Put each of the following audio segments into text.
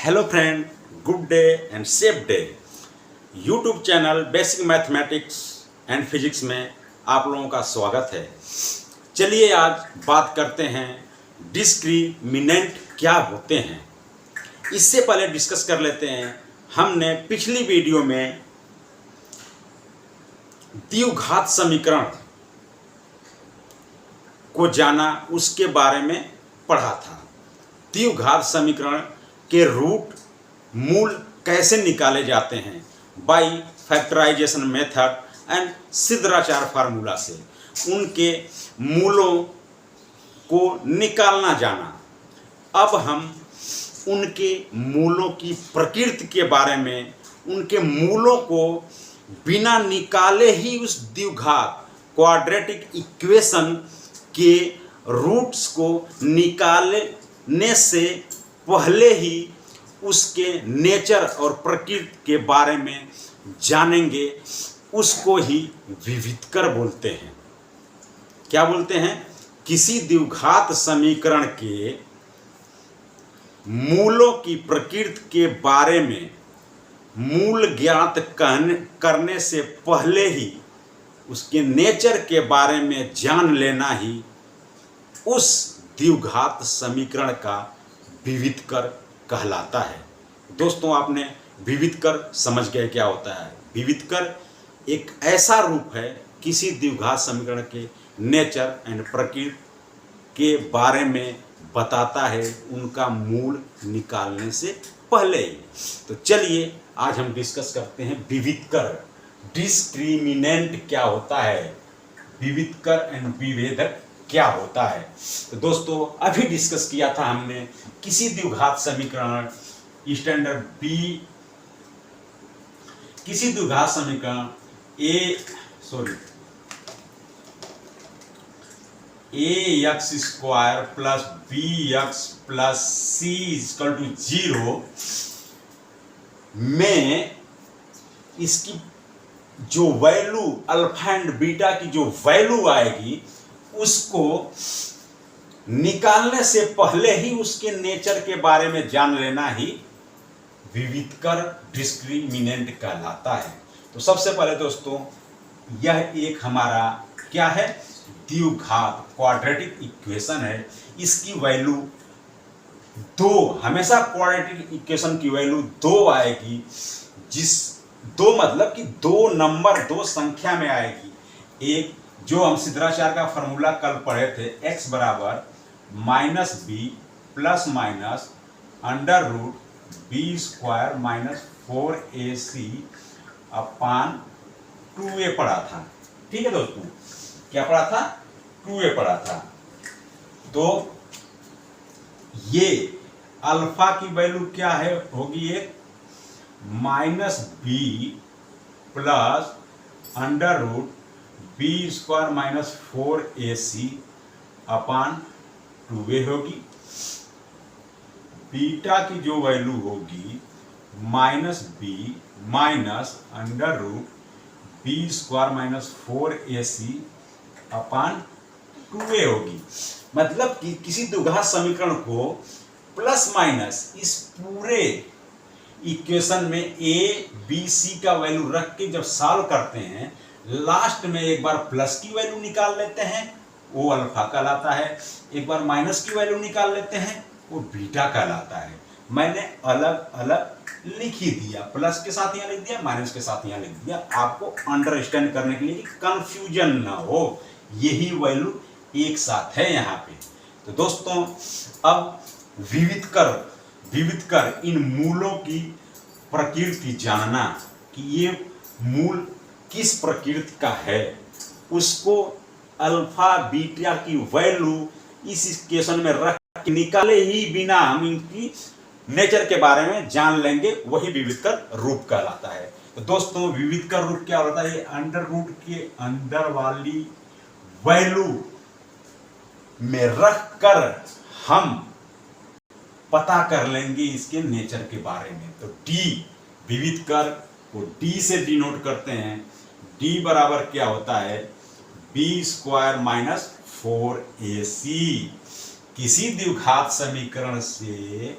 Hello friend, good day and safe day. YouTube channel basic mathematics and physics में आप लोगों का स्वागत है। चलिए आज बात करते हैं डिस्क्रिमिनेंट क्या होते हैं। इससे पहले डिस्कस कर लेते हैं, हमने पिछली वीडियो में द्विघात समीकरण को जाना, उसके बारे में पढ़ा था। द्विघात समीकरण के रूट मूल कैसे निकाले जाते हैं, by factorization method and Sridharacharya formula से उनके मूलों को निकालना जाना। अब हम उनके मूलों की प्रकृति के बारे में, उनके मूलों को बिना निकाले ही उस द्विघात क्वाड्रेटिक इक्वेशन के रूट्स को निकालने से पहले ही उसके नेचर और प्रकृति के बारे में जानेंगे। उसको ही विविधकर बोलते हैं। क्या बोलते हैं? किसी द्विघात समीकरण के मूलों की प्रकृति के बारे में मूल ज्ञात करने से पहले ही उसके नेचर के बारे में जान लेना ही उस द्विघात समीकरण का विविधकर कहलाता है। दोस्तों, आपने विविधकर समझ गए क्या होता है? विविधकर एक ऐसा रूप है किसी द्विघात समीकरण के नेचर एंड प्रकृति के बारे में बताता है, उनका मूल निकालने से पहले ही। तो चलिए आज हम डिस्कस करते हैं विविधकर। डिस्क्रिमिनेंट क्या होता है, विविधकर एंड विभेदक क्या होता है। तो दोस्तों, अभी डिस्कस किया था हमने किसी द्विघात समीकरण स्टैंडर्ड बी, किसी द्विघात समीकरण a x square plus b x plus c equal to 0 में इसकी जो वैल्यू अल्फा एंड बीटा की जो वैल्यू आएगी उसको निकालने से पहले ही उसके नेचर के बारे में जान लेना ही विविधकर डिस्क्रिमिनेंट कहलाता है। तो सबसे पहले दोस्तों, यह एक हमारा क्या है? द्विघात क्वाड्रेटिक इक्वेशन है। इसकी वैल्यू 2, हमेशा क्वाड्रेटिक इक्वेशन की वैल्यू 2 आएगी। जिस 2 मतलब कि 2 नंबर, 2 संख्या में आएगी। एक जो हम सिद्धाचार का फॉर्मूला कल पढ़े थे, x बराबर minus B plus minus under root B square minus 4ac upon 2a पढ़ा था। ठीक है दोस्तों, क्या पढ़ा था? 2a पढ़ा था। तो ये अल्फा की वैल्यू क्या है? होगी एक minus B plus under root B square minus 4ac upon 2a होगी। बीटा की जो वैल्यू होगी minus B minus under root B square minus 4ac upon 2a होगी। मतलब कि किसी द्विघात समीकरण को प्लस माइनस इस पूरे इक्वेशन में a b c का वैल्यू रख के जब सॉल्व करते हैं, लास्ट में एक बार प्लस की वैल्यू निकाल लेते हैं, वो अल्फा कहलाता है। एक बार माइनस की वैल्यू निकाल लेते हैं, वो बीटा कहलाता है। मैंने अलग अलग लिख ही दिया, प्लस के साथ यहाँ लिख दिया, माइनस के साथ यहाँ लिख दिया, आपको अंडरस्टैंड करने के लिए कि कंफ्यूजन ना हो। यही वैल्यू एक साथ है यहाँ पे। तो दोस्तों, अब विविधकर इन मूलों की प्रकृति जानना कि ये मूल किस प्रकृति का है, उसको अल्फा बीटा की वैल्यू इस इक्वेशन में रख के निकाले ही बिना हम इनकी नेचर के बारे में जान लेंगे, वही विविधकर रूप कहलाता है। तो दोस्तों, विविधकर रूप क्या होता है? अंडर रूट के अंदर वाली वैल्यू में रख कर हम पता कर लेंगे इसके नेचर के बारे में। तो डी, विविधकर को डी से डिनोट करते हैं। डी बराबर क्या होता है? B square minus 4ac। किसी द्विघात समीकरण से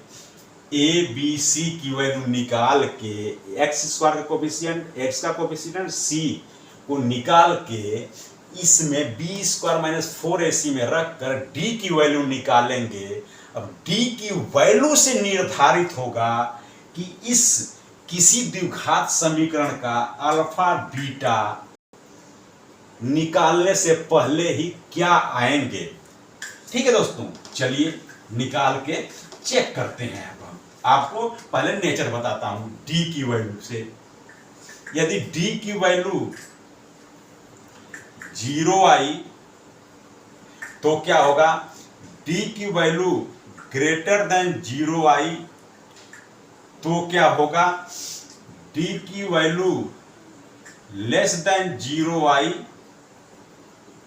ए बी सी की वैल्यू निकाल के एक्स स्क्वायर का कोफिशिएंट, एक्स का कोफिशिएंट, सी को निकाल के इसमें बी स्क्वायर माइनस 4ac में रखकर डी की वैल्यू निकालेंगे। अब डी की वैल्यू से निर्धारित होगा कि इस किसी द्विघात समीकरण का अल्फा बीटा निकालने से पहले ही क्या आएंगे। ठीक है दोस्तों, चलिए निकाल के चेक करते हैं। अब हम आपको पहले नेचर बताता हूं डी की वैल्यू से। यदि डी की वैल्यू 0 आई तो क्या होगा, डी की वैल्यू ग्रेटर देन 0 आई तो क्या होगा, डी की वैल्यू लेस देन 0 आई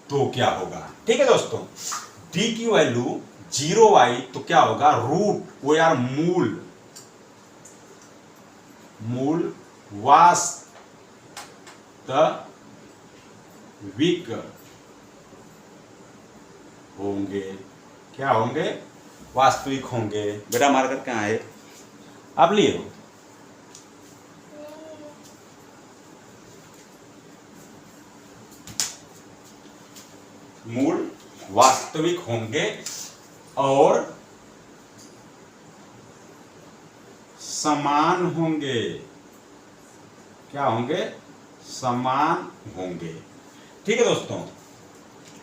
तो क्या होगा। ठीक है दोस्तों, डी की वैल्यू 0 आई तो क्या होगा, रूट वो यार मूल वास्तविक होंगे। क्या होंगे, वास्तविक होंगे। बेटा मार्कर कहाँ है, आप लिए हो। मूल वास्तविक होंगे और समान होंगे। क्या होंगे, समान होंगे। ठीक है दोस्तों,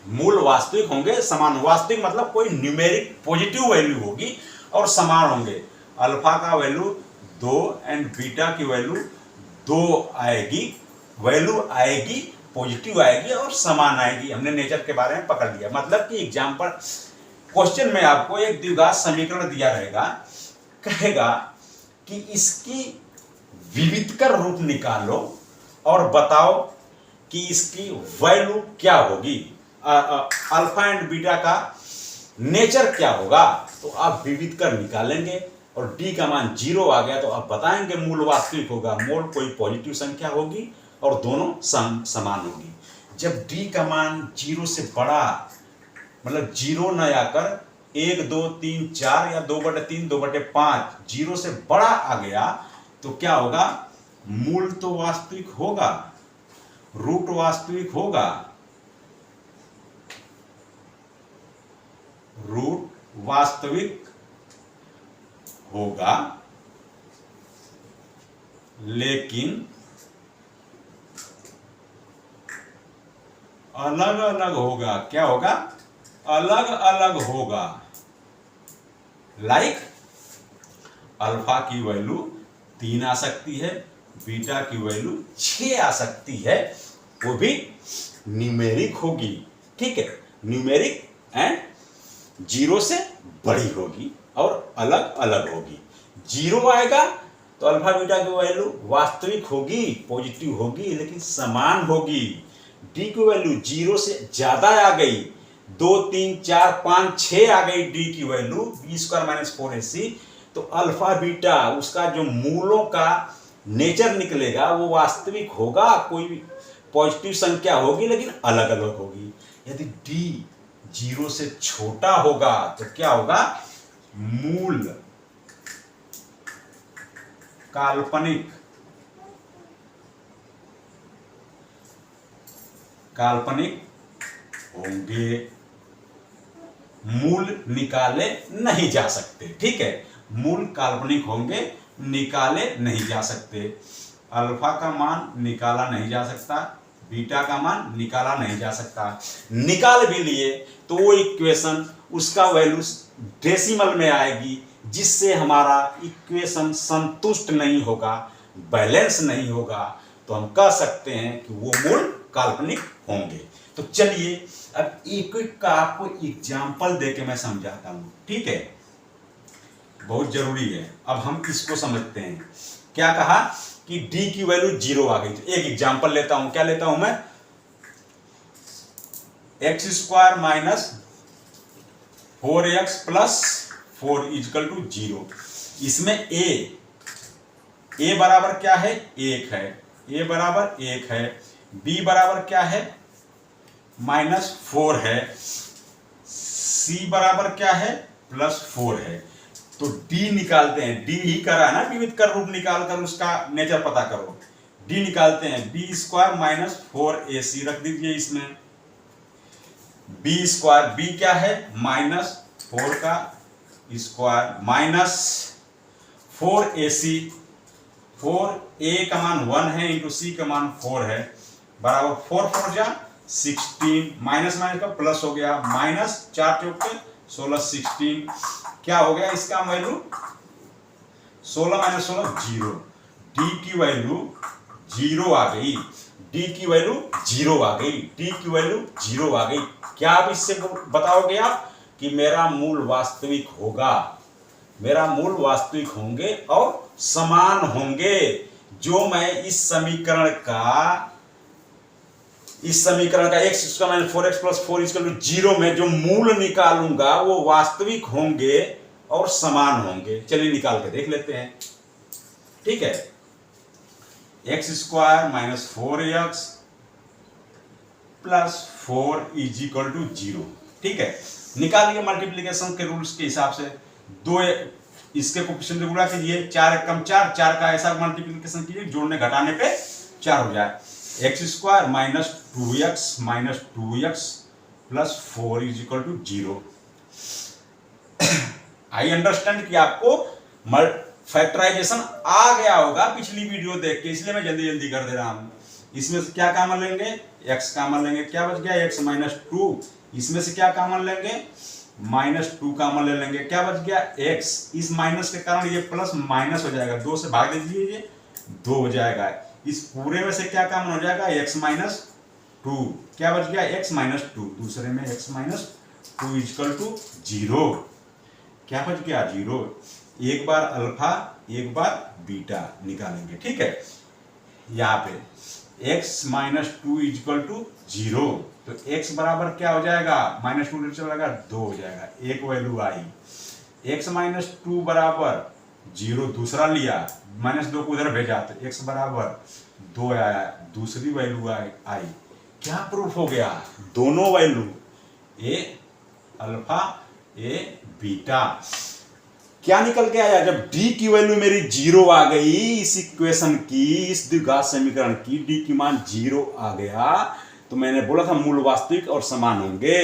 मूल वास्तविक होंगे, समान। वास्तविक मतलब कोई न्यूमेरिक पॉजिटिव वैल्यू होगी और समान होंगे। अल्फा का वैल्यू 2 एंड बीटा की वैल्यू 2 आएगी, वैल्यू आएगी पॉजिटिव आएगी और समान आएगी। हमने नेचर के बारे में पकड़ लिया। मतलब कि एग्जाम्पल क्वेश्चन में आपको एक द्विघात समीकरण दिया रहेगा, कहेगा कि इसकी विविधकर रूप निकालो और बताओ कि इसकी वैल्यू क्या होगी, अल्फा एंड बीटा का नेचर क्या होगा। तो आप विविधकर निकालेंगे और डी का मान 0 आ गया तो आप बताएंगे मूल वास्तविक होगा। मूल कोई पॉजिटिव संख्या होगी और दोनों समान होगी। जब डी का मान 0 से बड़ा, मतलब 0 न आकर 1 2 3 4 या 2/3 2/5 0 से बड़ा आ गया तो क्या होगा, मूल तो वास्तविक होगा, रूट वास्तविक होगा, रूट वास्तविक होगा, लेकिन अलग अलग होगा। क्या होगा, अलग अलग होगा। लाइक अल्फा की वैल्यू 3 आ सकती है, बीटा की वैल्यू 6 आ सकती है, वो भी न्यूमेरिक होगी। ठीक है, न्यूमेरिक एंड 0 से बड़ी होगी और अलग अलग होगी। 0 आएगा तो अल्फा बीटा की वैल्यू वास्तविक होगी, पॉजिटिव होगी, लेकिन समान होगी। डी की वैल्यू 0 से ज्यादा आ गई, 2 3 4 5 6 आ गई डी की value, B square minus 4ac, तो अल्फा बीटा उसका जो मूलों का नेचर निकलेगा वो वास्तविक होगा, कोई पॉजिटिव संख्या होगी लेकिन अलग अलग होगी। यदि डी 0 से छोटा होगा तो क्या होगा, मूल काल्पनिक होंगे, मूल निकाले नहीं जा सकते। ठीक है, मूल काल्पनिक होंगे, निकाले नहीं जा सकते। अल्फा का मान निकाला नहीं जा सकता, बीटा का मान निकाला नहीं जा सकता। निकाल भी लिए तो वो इक्वेशन उसका वैल्यू डेसिमल में आएगी, जिससे हमारा इक्वेशन संतुष्ट नहीं होगा, बैलेंस नहीं होगा। तो हम कह सकते हैं कि वो मूल काल्पनिक होंगे। तो चलिए अब एक एक का आपको एग्जाम्पल देके मैं समझाता हूं। ठीक है, बहुत जरूरी है। अब हम इसको समझते हैं। क्या कहा कि d की वैल्यू 0 आ गई। तो एक एग्जाम्पल लेता हूं। क्या लेता हूं मैं, x square minus 4x plus 4 equal to 0। इसमें a बराबर क्या है, 1 है, a बराबर 1 है, b बराबर क्या है, -4 है, c बराबर क्या है, +4 है। तो डी निकालते हैं, डी ही करा है ना विविध कर रूप निकाल कर उसका नेचर पता करो। डी निकालते हैं, बी स्क्वायर माइनस 4ac रख दीजिए इसमें। बी स्क्वायर, बी क्या है माइनस 4 का स्क्वायर माइनस 4ac, 4a का मान 1 है इंटू सी का मान 4 है, बराबर 4 4 जा 16, माइनस माइनस का प्लस हो गया, माइनस 4 चौके 16 16, क्या हो गया इसका वैल्यू 16 माइनस 16 0। डी की वैल्यू 0 आ गई, डी की वैल्यू 0 आ गई, डी की वैल्यू 0 आ गई। क्या आप इससे बताओगे आप कि मेरा मूल वास्तविक होगा, मेरा मूल वास्तविक होंगे और समान होंगे। जो मैं इस समीकरण का x square minus 4x plus 4 equal to 0 में जो मूल निकालूंगा वो वास्तविक होंगे और समान होंगे। चलिए निकाल के देख लेते हैं, ठीक है। x square minus 4x plus 4 is equal to 0, ठीक है। निकालिए मल्टीप्लिकेशन के रूल्स के हिसाब से, दो इसके कोएफिशिएंट से गुणा कीजिए, 4 कम 4, 4 का ऐसा मल्टीप्लिकेशन कीजिए जोड़ने घटाने पे 4 हो जाए। x स्क्वायर माइनस 2x प्लस 4 is equal to 0। I understand कि आपको फैक्टराइजेशन आ गया होगा पिछली वीडियो देख के, इसलिए मैं जल्दी जल्दी कर दे रहा हूं। इसमें से क्या कॉमन लेंगे, x कॉमन लेंगे, क्या बच गया x माइनस 2। इसमें से क्या कॉमन लेंगे, माइनस 2 कॉमन ले लेंगे, क्या बच गया x। इस माइनस के कारण ये प्लस माइनस हो जाएगा, 2 से भाग दीजिए ये 2 हो जाएगा। इस पूरे में से क्या कॉमन हो जाएगा, x माइनस 2, क्या बच गया x माइनस 2, दूसरे में x माइनस 2 इक्वल टू 0, क्या बच गया 0। एक बार अल्फा एक बार बीटा निकालेंगे, ठीक है। यहाँ पे x माइनस 2 इक्वल टू 0, तो x बराबर क्या हो जाएगा, माइनस 2 चलेगा 2 हो जाएगा, एक वैल्यू आई। x माइनस 2 बराबर 0 दूसरा लिया, माइनस 2 को उधर भेजा तो x बराबर 2 आया, दूसरी वैल्यू आई। क्या प्रूफ हो गया, दोनों वैल्यू ए अल्फा ए बीटा। क्या निकल के आया, जब d की वैल्यू मेरी 0 आ गई, इस इक्वेशन की, इस द्विघात समीकरण की d की मान 0 आ गया, तो मैंने बोला था मूल वास्तविक और समान होंगे।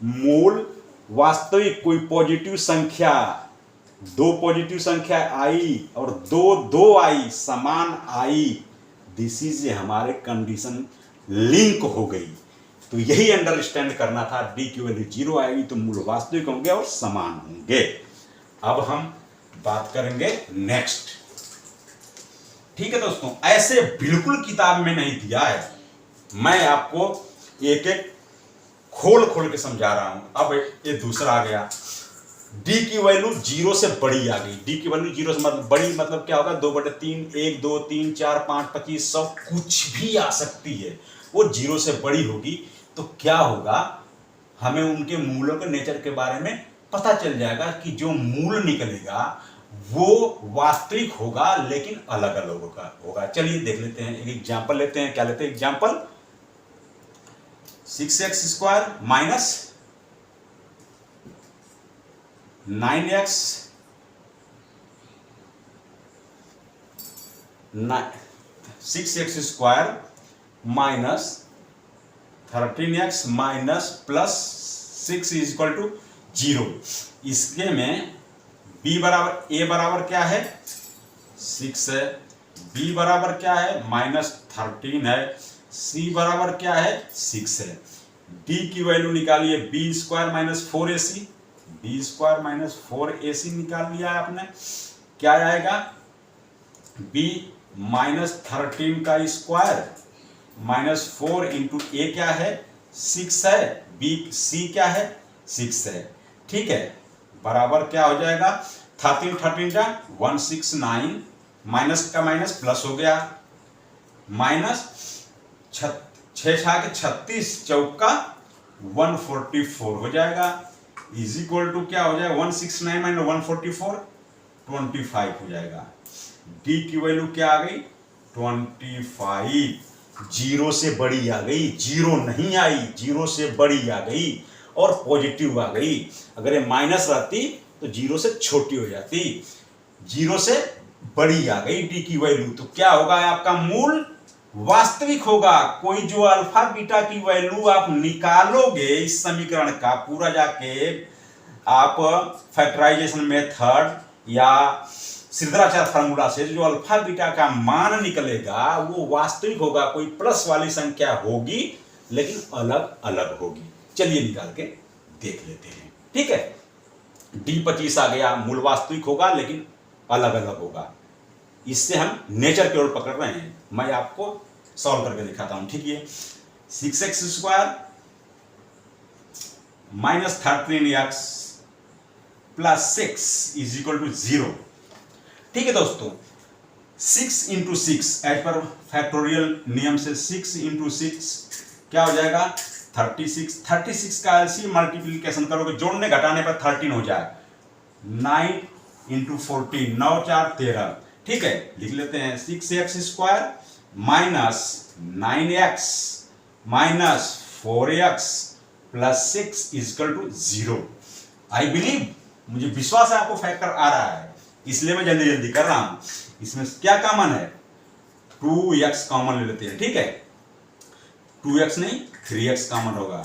मूल वास्तविक कोई पॉजिटिव संख्या, 2 पॉजिटिव संख्या आई और 2 आई समान आई, दिस इज हमारे कंडीशन लिंक हो गई। तो यही अंडरस्टैंड करना था, d की वैल्यू 0 आएगी तो मूल वास्तविक होंगे और समान होंगे। अब हम बात करेंगे नेक्स्ट, ठीक है दोस्तों। ऐसे बिल्कुल किताब में नहीं दिया है, मैं आपको एक एक खोल खोल के समझा रहा हूं। अब ये दूसरा आ गया, d की वैल्यू 0 से बड़ी आ गई। d की वैल्यू 0 से मतलब बड़ी मतलब क्या होगा, 2/3, 1 2 3 4 5 25 100 कुछ भी आ सकती है, वो 0 से बड़ी होगी। तो क्या होगा, हमें उनके मूलों के नेचर के बारे में पता चल जाएगा कि जो मूल निकलेगा वो वास्तविक होगा लेकिन अलग अलग होगा। चलिए देख लेते हैं, एक एग्जांपल लेते हैं। क्या लेते हैं example, 6x square minus 9x 6x square minus 13x minus plus 6 is equal to 0। इसके में b बराबर, a बराबर क्या है 6 है, b बराबर क्या है माइनस 13 है, c बराबर क्या है 6 है। d की वैल्यू निकालिए, b square minus 4ac, b square minus 4ac निकाल लिया है आपने। क्या आएगा, b माइनस 13 का स्क्वायर माइनस 4 इंटू a क्या है 6 है, b c क्या है 6 है, ठीक है। बराबर क्या हो जाएगा, 13 जा 169, माइनस का माइनस प्लस हो गया, माइनस 6 के 36 चौका 144 हो जाएगा, इज इक्वल टू क्या हो जाएगा 169 माइनस 144 25 हो जाएगा। d की वैल्यू क्या आ गई 25, 0 से बड़ी आ गई, 0 नहीं आई, 0 से बड़ी आ गई और पॉजिटिव आ गई। अगर ये माइनस रहती तो तो जीरो से छोटी हो जाती, जीरो से बड़ी आ गई डी की वैल्यू, तो क्या होगा आपका मूल वास्तविक होगा। कोई जो अल्फा बीटा की वैल्यू आप निकालोगे इस समीकरण का पूरा जाके आप फैक्टराइजेशन मेथड या सिद्धाचार फार्मूला से जो अल्फा बीटा का मान निकलेगा वो वास्तविक होगा, कोई प्लस वाली संख्या होगी लेकिन अलग अलग होगी। चलिए निकाल के देख लेते हैं, ठीक है। D25 आ गया, मूल वास्तविक होगा लेकिन अलग अलग होगा। इससे हम नेचर की ओर पकड़ रहे हैं, मैं आपको सॉल्व करके दिखाता हूं, ठीक है। 6x² minus 13x plus 6 is equal to 0, ठीक है दोस्तों। 6 इंटू 6 एज पर फैक्टोरियल नियम से 6 इंटू 6 क्या हो जाएगा 36। 36 का एलसीएम मल्टीप्लीकेशन करोगे, जोड़ने घटाने पर 13 हो जाए। 9 इंटू 14 9 4 13, ठीक है। लिख लेते हैं 6x² minus 9x minus 4x plus 6 is equal to 0। I believe, मुझे विश्वास है आपको फैक्टर आ रहा है, इसलिए मैं जल्दी जल्दी कर रहा हूं। इसमें क्या कॉमन है 2x कॉमन ले लेते हैं, ठीक है। 2x नहीं 3x कॉमन होगा।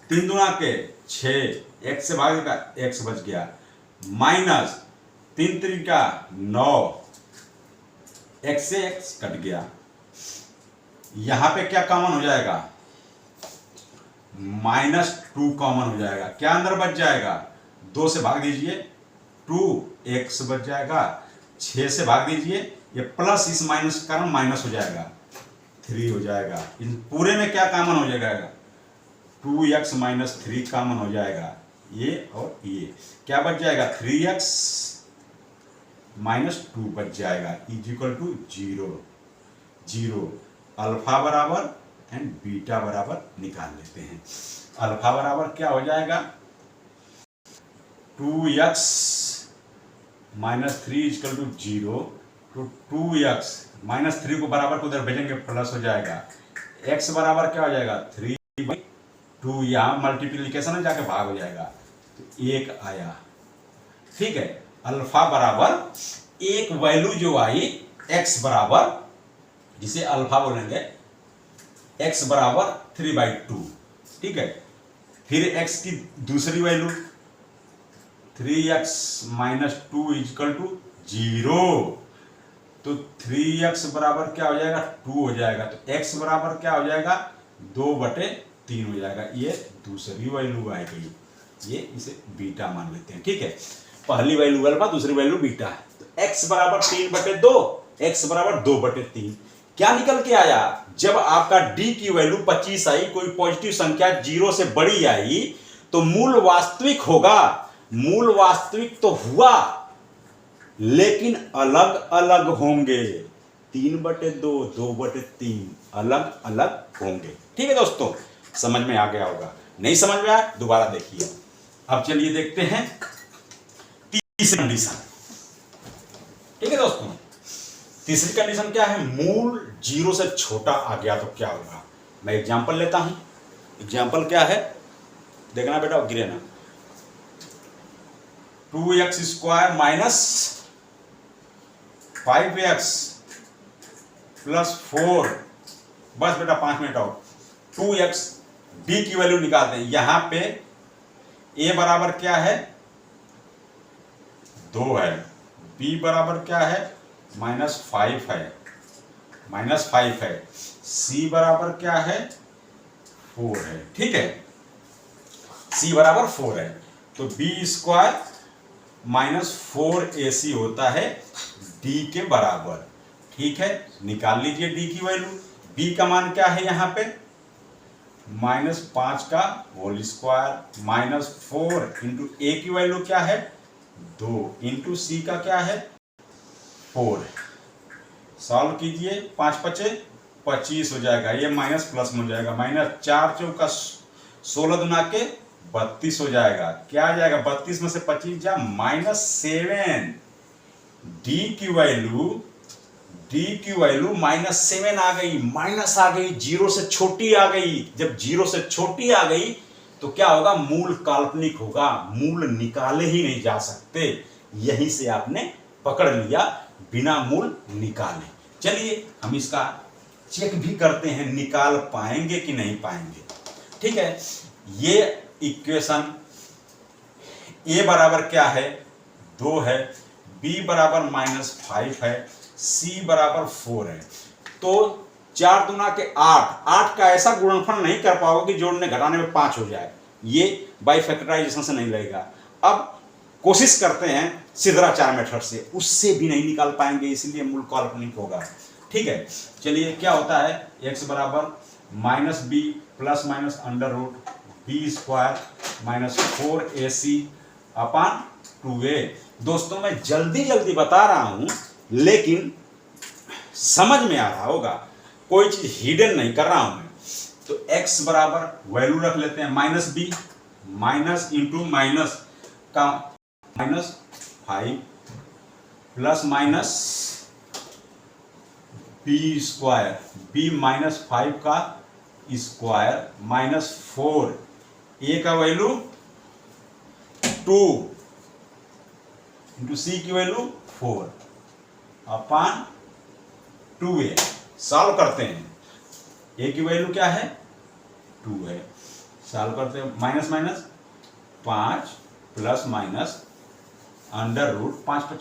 3 दूना के 6, x से भाग का x बच गया, माइनस 3 त्रिका 9, x से x कट गया। यहां पे क्या कॉमन हो जाएगा -2 कॉमन हो जाएगा। क्या अंदर बच जाएगा 2 से भाग दीजिए 2x बच जाएगा, 6 से भाग दीजिए, ये प्लस इस माइनस के कारण माइनस हो जाएगा 3 हो जाएगा। इन पूरे में क्या कॉमन हो जाएगा 2x माइनस 3 कॉमन हो जाएगा, ये और ये क्या बच जाएगा 3x माइनस 2 बच जाएगा इज इक्वल टू 0 0। अल्फा बराबर एंड बीटा बराबर निकाल लेते हैं। अल्फा बराबर क्या हो जाएगा 2x माइनस 3 इजकल टू 0, तो 2x माइनस 3 को बराबर को उधर भेजेंगे प्लस हो जाएगा। x बराबर क्या हो जाएगा 3/2, यहाँ मल्टीप्लीकेशन है जाके भाग हो जाएगा, तो 1 आया, ठीक है। अल्फा बराबर एक वैल्यू जो आई x बराबर, जिसे अल्फा बोलेंगे, x बराबर 3/2, ठीक है। फिर x की दूसरी value 3x minus 2 is equal to 0, तो 3x बराबर क्या हो जाएगा 2 हो जाएगा, तो x बराबर क्या हो जाएगा 2/3 हो जाएगा। ये दूसरी वैल्यू आ गई, ये इसे बीटा मान लेते हैं, ठीक है। पहली वैल्यू अल्फा, दूसरी वैल्यू बीटा, तो x बराबर 3/2, x बराबर 2/3। क्या निकल के आया जब आपका d की वैल्यू 25 आई, कोई पॉजिटिव संख्या 0 से बड़ी आई, तो मूल वास्तविक होगा। मूल वास्तविक तो हुआ लेकिन अलग अलग होंगे, 3/2 2/3 अलग अलग होंगे, ठीक है दोस्तों। समझ में आ गया होगा, नहीं समझ में आया दोबारा देखिए। अब चलिए देखते हैं तीसरी कंडीशन, ठीक है दोस्तों। तीसरी कंडीशन क्या है, मूल 0 से छोटा आ गया तो क्या होगा। मैं एग्जांपल लेता हूं। एग्जांपल क्या है देखना बेटा, गिरे ना। 2x² माइनस 5x प्लस 4, बस बेटा 5 मिनट और। 2x d की वैल्यू निकालते हैं। यहां पे a बराबर क्या है 2 है, b बराबर क्या है -5 है, -5 है, c बराबर क्या है 4 है, ठीक है। c बराबर 4 है, तो b² -4ac होता है d के बराबर, ठीक है। निकाल लीजिए d की वैल्यू। b का मान क्या है यहाँ पे -5 का whole square minus 4 into a की वैल्यू क्या है 2 इंटू c का क्या है 4। सॉल्व कीजिए, 5 × 5 = 25 हो जाएगा, ये माइनस प्लस में हो जाएगा, -4 × 16 दुना के 32 हो जाएगा। क्या आ जाएगा 32 में से 25 जा -7। d की वैल्यू -7 आ गई, माइनस आ गई, 0 से छोटी आ गई। जब 0 से छोटी आ गई तो क्या होगा, मूल काल्पनिक होगा, मूल निकाले ही नहीं जा सकते। यहीं से आपने पकड़ लिया, बिना मूल निकाले। चलिए हम इसका चेक भी करते हैं, निकाल पाएंगे कि नहीं पाएंगे। ठीक है, ये इक्वेशन ए बराबर क्या है, 2 है, बी बराबर -5 है, सी बराबर 4 है। तो 4 दूना के 8, 8 का ऐसा गुणनफल नहीं कर पाओगे कि जोड़ने घटाने में 5 हो जाए, ये बाई फैक्टराइजेशन से नहीं लगेगा। अब कोशिश करते हैं सिद्धाचार मेथड से, उससे भी नहीं निकाल पाएंगे, इसलिए मूल काल्पनिक होगा। ठीक है, चलिए क्या होता है, x बराबर -b plus minus under root B square -4ac upon 2a। दोस्तों मैं जल्दी जल्दी बता रहा हूं, लेकिन समझ में आ रहा होगा, कोई चीज हिडन नहीं कर रहा हूं मैं। तो x बराबर वैल्यू रख लेते हैं -b, माइनस इंटू माइनस का -5 plus minus B square, B -5 का स्क्वायर -4, ए का वैल्यू 2 इंटू सी की वैल्यू 4 अपान 2a। सॉल्व करते हैं, ए की वैल्यू क्या है, 2 है। सॉल्व करते हैं, minus minus 5 plus minus under root 5 ×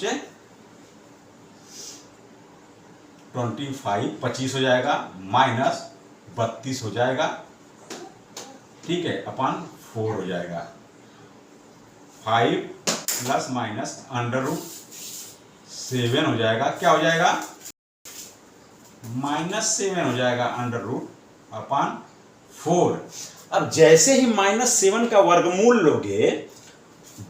5 = 25 हो जाएगा, माइनस 32 हो जाएगा। ठीक है, अपान 4 हो जाएगा। 5 प्लस माइनस अंडर रूट 7 हो जाएगा, क्या हो जाएगा, -7 हो जाएगा अंडर रूट अपान 4। अब जैसे ही -7 का वर्गमूल लोगे,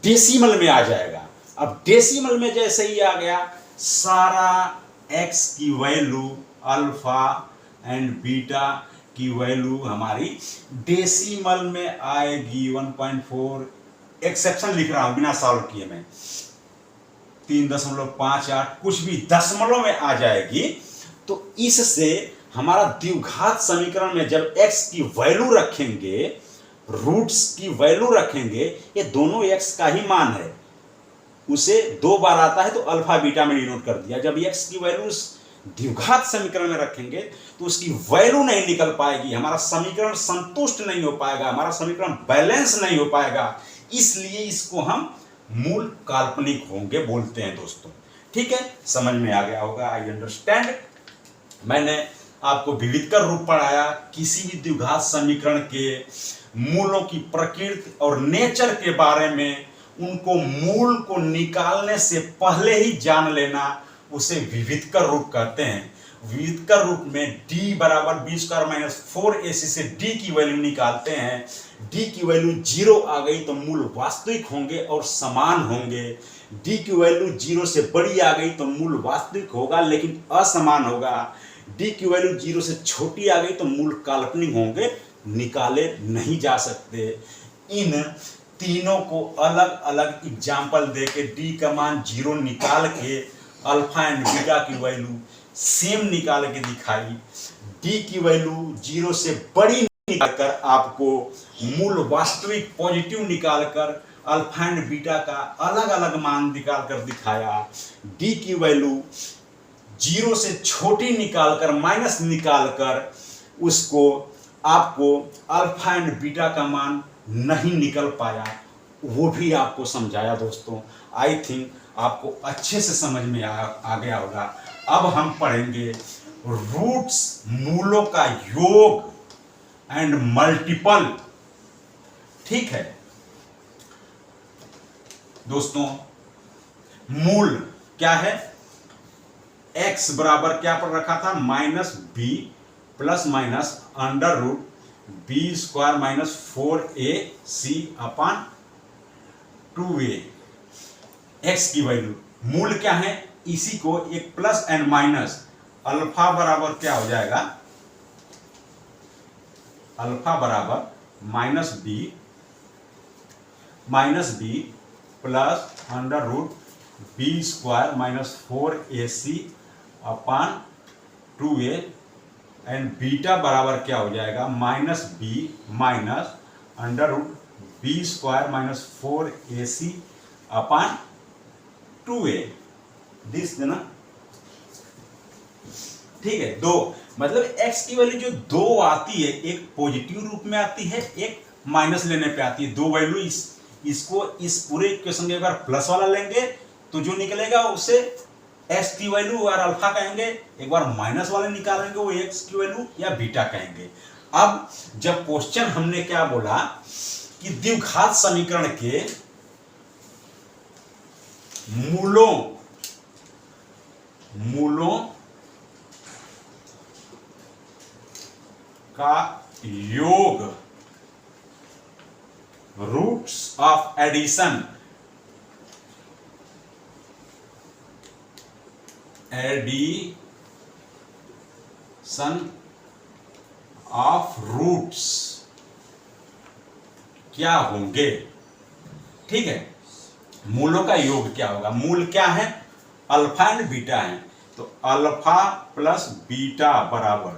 डेसिमल में आ जाएगा। अब डेसिमल में जैसे ही आ गया, सारा x की वैल्यू, अल्फा एंड बीटा की वैल्यू हमारी डेसिमल में आएगी। 1.4 एक्सेप्शन लिख रहा हूं बिना सॉल्व किए मैं, 3.58 कुछ भी दशमलव में आ जाएगी। तो इससे हमारा द्विघात समीकरण में जब x की वैल्यू रखेंगे, रूट्स की वैल्यू रखेंगे, ये दोनों x का ही मान है, उसे 2 बार आता है तो अल्फा बीटा में डिनोट कर दिया। जब x की वैल्यू द्विघात समीकरण में रखेंगे तो उसकी वैल्यू नहीं निकल पाएगी, हमारा समीकरण संतुष्ट नहीं हो पाएगा, हमारा समीकरण बैलेंस नहीं हो पाएगा। इसलिए इसको हम मूल काल्पनिक होंगे बोलते हैं दोस्तों। ठीक है, समझ में आ गया होगा, आई अंडरस्टैंड। मैंने आपको विविधकर रूप पढ़ाया, किसी भी द्विघात समीकरण के मूलों की प्रकृति और नेचर के बारे में, उनको मूल को निकालने से पहले ही जान लेना, उसे विविधकर रूप कहते हैं। विविधकर रूप में d बराबर b² - 4ac से d की वैल्यू निकालते हैं। d की वैल्यू 0 आ गई तो मूल वास्तविक होंगे और समान होंगे। d की वैल्यू 0 से बड़ी आ गई तो मूल वास्तविक होगा लेकिन असमान होगा। d की वैल्यू 0 से छोटी आ गई तो मूल काल्पनिक होंगे, निकाले नहीं जा सकते। इन तीनों को अलग अलग एग्जाम्पल देके d का मान 0 निकाल के अल्फा एंड बीटा की वैल्यू सेम निकाल के दिखाई। d की वैल्यू 0 से बड़ी निकालकर आपको मूल वास्तविक पॉजिटिव निकालकर अल्फा एंड बीटा का अलग अलग मान निकालकर दिखाया। d की वैल्यू 0 से छोटी निकालकर माइनस निकालकर उसको आपको अल्फा एंड बीटा का मान नहीं निकल पाया, वो भी आपको समझाया दोस्तों। आई थिंक आपको अच्छे से समझ में आ गया होगा। अब हम पढ़ेंगे रूट्स, मूलों का योग एंड मल्टीपल। ठीक है दोस्तों, मूल क्या है, x बराबर क्या पर रखा था, -b plus minus under root b² - 4ac upon 2a। x की वैल्यू, मूल क्या है, इसी को एक प्लस एंड माइनस, अल्फा बराबर क्या हो जाएगा, अल्फा बराबर -b plus under root b² - 4ac upon 2a and beta बराबर क्या हो जाएगा, -b minus under root B square minus 4ac upon 2a this देना। ठीक है, दो मतलब x की वैल्यू जो दो आती है, एक पॉजिटिव रूप में आती है, एक माइनस लेने पे आती है। दो वैल्यू इसको इस पूरे इक्वेशन के एक बार प्लस वाला लेंगे तो जो निकलेगा उसे x की वैल्यू और अल्फा कहेंगे, एक बार माइनस वाले निकालेंगे वो x की वैल्यू या बीटा कहेंगे। अब जब क्वेश्चन हमने क्या बोला कि द्विघात समीकरण के मूलों का योग roots of addition of roots क्या होंगे। ठीक है, मूलों का योग क्या होगा। मूल क्या है, अल्फा एंड बीटा है, तो अल्फा प्लस बीटा बराबर,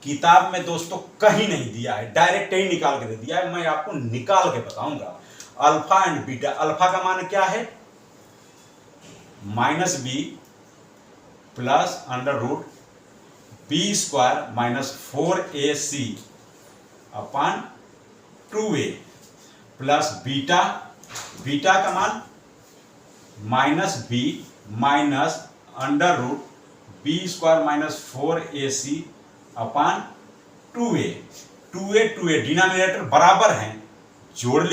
किताब में दोस्तों कहीं नहीं दिया है, डायरेक्ट ही निकाल के दे दिया है, मैं आपको निकाल के बताऊंगा। अल्फा एंड बीटा, अल्फा का मान क्या है minus B plus under root B square minus 4ac upon 2a plus beta, beta का मान minus B minus under root B square minus 4ac upon 2a। 2a denominator बराबर हैं, जोड़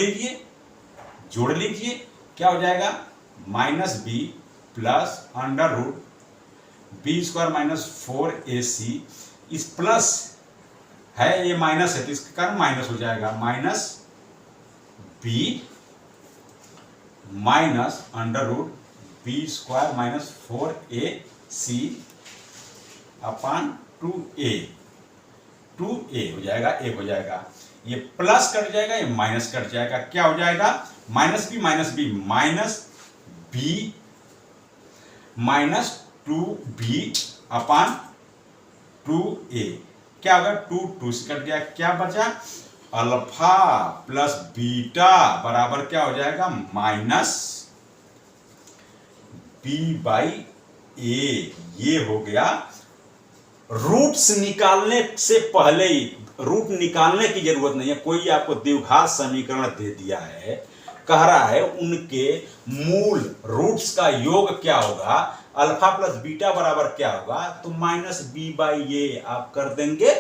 लीजिए क्या हो जाएगा minus B plus under root B square minus 4ac, इस प्लस है ये माइनस है तो इसके कारण माइनस हो जाएगा, minus B minus under root B square minus 4ac upon 2a हो जाएगा, एक हो जाएगा, ये प्लस कट जाएगा, ये माइनस कट जाएगा, क्या हो जाएगा minus B minus B minus 2b upon 2a, क्या होगा 2 से कट गया, क्या बचा अल्फा प्लस बीटा बराबर क्या हो जाएगा माइनस b बाई a। ये हो गया। रूट्स निकालने से पहले ही, रूट निकालने की जरूरत नहीं है, कोई आपको द्विघात समीकरण दे दिया है, कह रहा है उनके मूल रूट्स का योग क्या होगा, अल्फा प्लस बीटा बराबर क्या होगा, तो माइनस बी बाई ए आप कर देंगे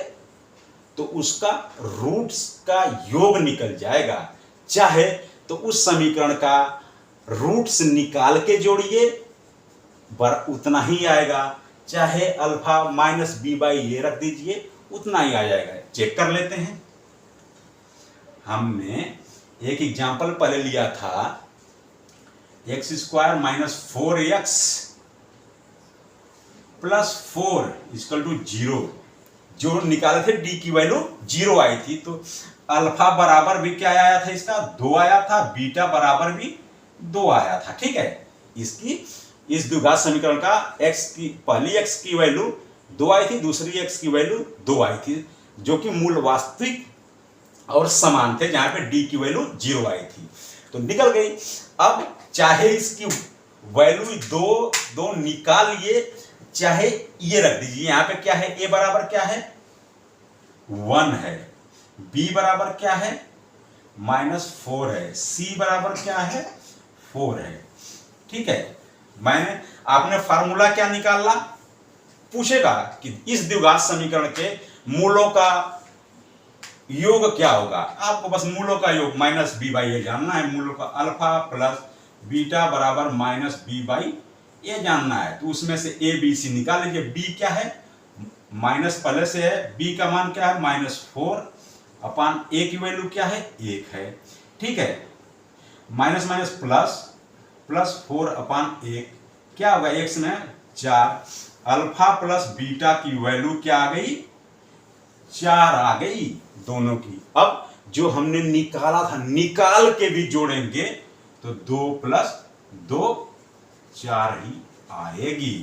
तो उसका रूट्स का योग निकल जाएगा। चाहे तो उस समीकरण का रूट्स निकाल के जोड़िए उतना ही आएगा, चाहे अल्फा माइनस बी बाई ए रख दीजिए उतना ही आ जाएगा। चेक कर लेते हैं। हमने एक एग्जाम्पल पहले लिया था X square minus 4x plus 4 equal to 0, जो निकाले थे डी की वैल्यू 0 आई थी, तो अल्फा बराबर भी क्या आया था इसका 2 आया था, बीटा बराबर भी 2 आया था। ठीक है, इस द्विघात समीकरण का पहली x की वैल्यू 2 आई थी, दूसरी x की वैल्यू 2 आई थी, जो कि मूल वास्तविक और समान थे, जहां पे d की वैल्यू 0 आई थी, तो निकल गई। अब चाहे इसकी वैल्यू दो निकालिए, चाहे ये रख दीजिए, यहां पे क्या है a बराबर क्या है 1 है, b बराबर क्या है -4 है, c बराबर क्या है 4 है। ठीक है, मैंने आपने फार्मूला क्या निकाला, पूछेगा कि इस द्विघात समीकरण के मूलों का योग क्या होगा, आपको बस मूलों का योग माइनस बी बाई ए जानना है, मूलों का अल्फा प्लस बीटा बराबर माइनस बी बाई ए जानना है, तो उसमें से ए बी सी निकाल लीजिए। बी क्या है माइनस पहले से है, बी का मान क्या है -4 अपान ए की वैल्यू क्या है 1 है। ठीक है, माइनस माइनस प्लस 4 अपान 1 क्या होगा, x में 4, अल्फा प्लस बीटा की वैल्यू क्या आ गई 4 आ गई दोनों की। अब जो हमने निकाला था निकाल के भी जोड़ेंगे तो 2 + 2 4 ही आएगी।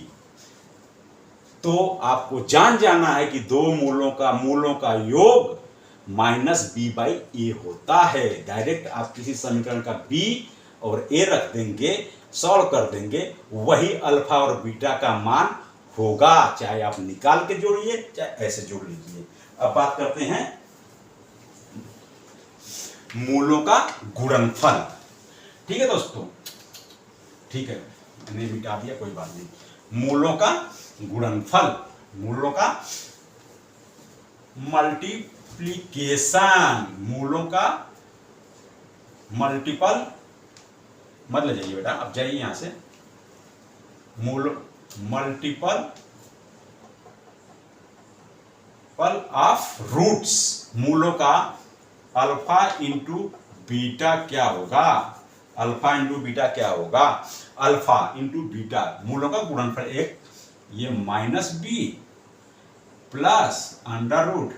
तो आपको जान जाना है कि दो मूलों का योग माइनस बी बाई ए होता है। डायरेक्ट आप किसी समीकरण का बी और ए रख देंगे, सॉल्व कर देंगे, वही अल्फा और बीटा का मान होगा, चाहे आप निकाल के जोड़िए चाहे ऐसे जोड़ लीजिए। अब बात करते हैं मूलों का गुणनफल। ठीक है दोस्तों, ठीक है, मैंने मिटा दिया, कोई बात नहीं। मूलों का गुणनफल, मूलों का मल्टीप्लीकेशन, मूलों का मल्टीपल मत ले जाइए बेटा, अब जाइए यहां से। मल्टीपल ऑफ रूट्स, मूलों का अल्फा इंटू बीटा क्या होगा, अल्फा इंटू बीटा क्या होगा, अल्फा इंटू बीटा मूलों का गुणनफल। एक ये minus B plus under root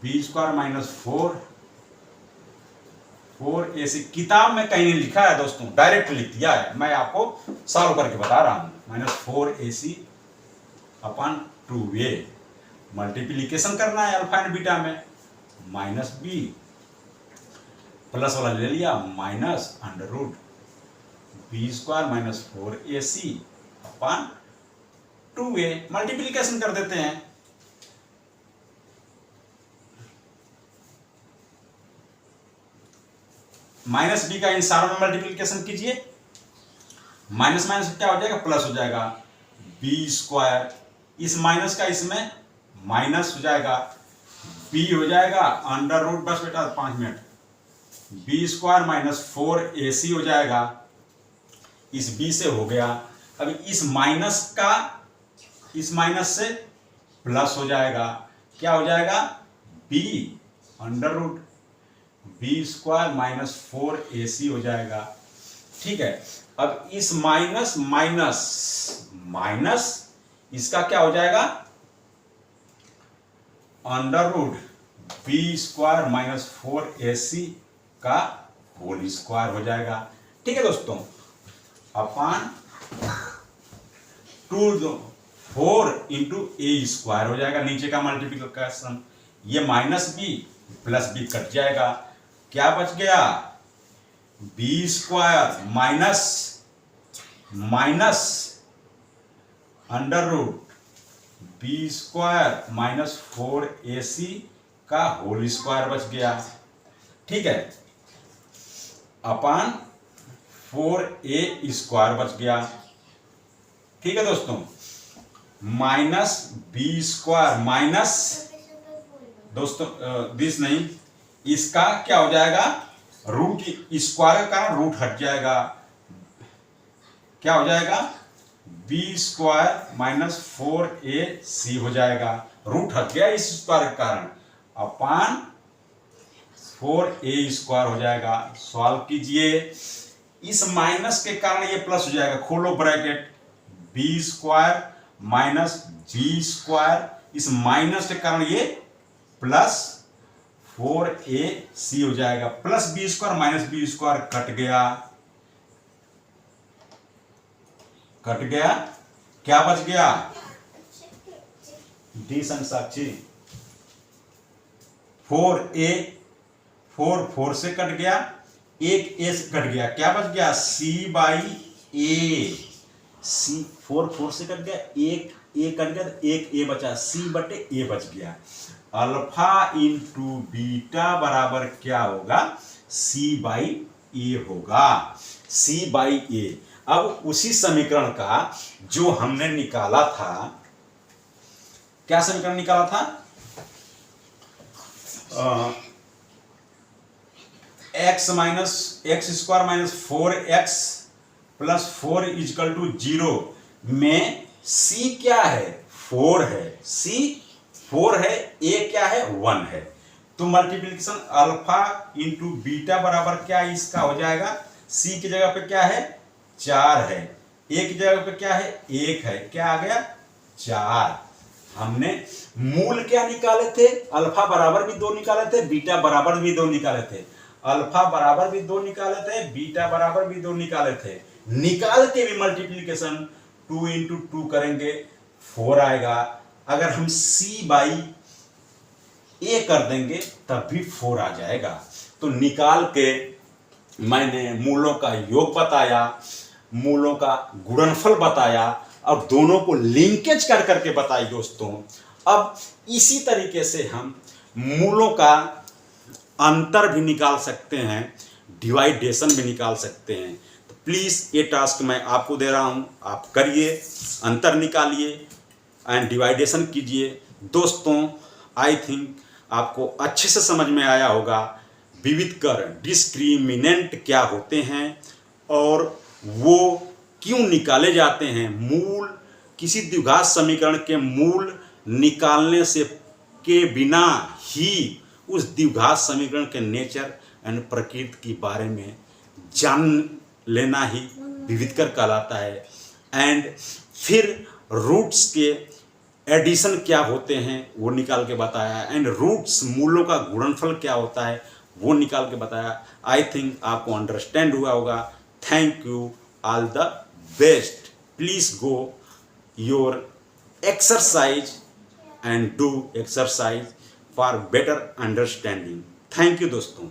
B square minus 4ac। किताब में कहीं नहीं लिखा है दोस्तों, डायरेक्ट लिख दिया है, मैं आपको सॉल्व करके बता रहा हूं। Minus 4ac upon 2a, multiplication करना है अल्फा एंड बीटा में, माइनस बी प्लस वाला ले लिया minus under root B square minus 4ac upon 2a, multiplication कर देते हैं। माइनस बी का इन सारों में मल्टीप्लीकेशन कीजिए, माइनस माइनस क्या हो जाएगा, प्लस हो जाएगा, बी स्क्वायर, इस माइनस का इसमें माइनस हो जाएगा, बी हो जाएगा अंडर रूट, बस बेटा 5 minute, B square minus 4ac हो जाएगा, इस बी से हो गया। अब इस माइनस का इस माइनस से प्लस हो जाएगा, क्या हो जाएगा, B under root B square minus 4ac हो जाएगा। ठीक है, अब इस माइनस माइनस माइनस इसका क्या हो जाएगा, under root B square minus 4ac का होल स्क्वायर हो जाएगा। ठीक है दोस्तों, अपन 4 इंटू ए स्क्वायर हो जाएगा, नीचे का मल्टीप्लिकेशन, ये minus B plus B cut जाएगा, क्या बच गया, B square minus minus under root B square minus 4ac का होल स्क्वायर बच गया। ठीक है, अपन 4a स्क्वायर बच गया। ठीक है दोस्तों, माइनस बी स्क्वायर माइनस दोस्तों दिस नहीं, इसका क्या हो जाएगा, रूट स्क्वायर का रूट हट जाएगा, क्या हो जाएगा, बी स्क्वायर माइनस 4ac हो जाएगा, रूट हट गया इस स्क्वायर के कारण, अपान 4a स्क्वायर हो जाएगा। सॉल्व कीजिए, इस माइनस के कारण ये प्लस हो जाएगा, खोलो bracket, B square minus B square, इस माइनस के कारण ये प्लस 4ac हो जाएगा, plus B square minus B square cut गया, क्या बच गया, डी साक्षी 4a, 4 से कट गया, एक ए से कट गया, क्या बच गया, c बाई ए, c 4 से कट गया, एक ए कट गया, एक ए बचा, c बटे ए बच गया। अल्फा इंटू बीटा बराबर क्या होगा, c बाई ए होगा, c बाई ए। अब उसी समीकरण का जो हमने निकाला था, क्या समीकरण निकाला था, x minus X square minus 4x plus 4 is equal to 0 में c क्या है, 4 है, c 4 है, a क्या है, 1 है, तो मल्टीप्लिकेशन अल्फा इंटू बीटा बराबर क्या इसका हो जाएगा, c की जगह पे क्या है, 4 है, a की जगह पे क्या है, 1 है, क्या आ गया, 4। हमने मूल क्या निकाले थे, अल्फा बराबर भी 2 निकाले थे, बीटा बराबर भी 2 निकाले थे, अल्फा बराबर भी 2 निकाले थे, बीटा बराबर भी 2 निकाले थे, निकाल के भी मल्टीप्लिकेशन 2 इंटू 2 करेंगे 4 आएगा। अगर हम c बाई ए कर देंगे तब भी 4 आ जाएगा। तो निकाल के मैंने मूलों का योग बताया, मूलों का गुणनफल बताया और दोनों को लिंकेज कर करके बताई दोस्तों। अब इसी तरीके से हम मूलों का अंतर भी निकाल सकते हैं, डिवाइडेशन भी निकाल सकते हैं। तो प्लीज़ ये टास्क मैं आपको दे रहा हूँ, आप करिए, अंतर निकालिए एंड डिवाइडेशन कीजिए। दोस्तों आई थिंक आपको अच्छे से समझ में आया होगा विविधकर डिस्क्रिमिनेंट क्या होते हैं और वो क्यों निकाले जाते हैं। मूल किसी द्विघात समीकरण के मूल निकालने से के बिना ही उस द्विघात समीकरण के नेचर एंड प्रकृति के बारे में जान लेना ही विविधकर कहलाता है। एंड फिर रूट्स के एडिशन क्या होते हैं वो निकाल के बताया, एंड रूट्स मूलों का गुणनफल क्या होता है वो निकाल के बताया। आई थिंक आपको अंडरस्टैंड हुआ होगा। Thank you, all the best. Please go your exercise and do exercise for better understanding. Thank you दोस्तों।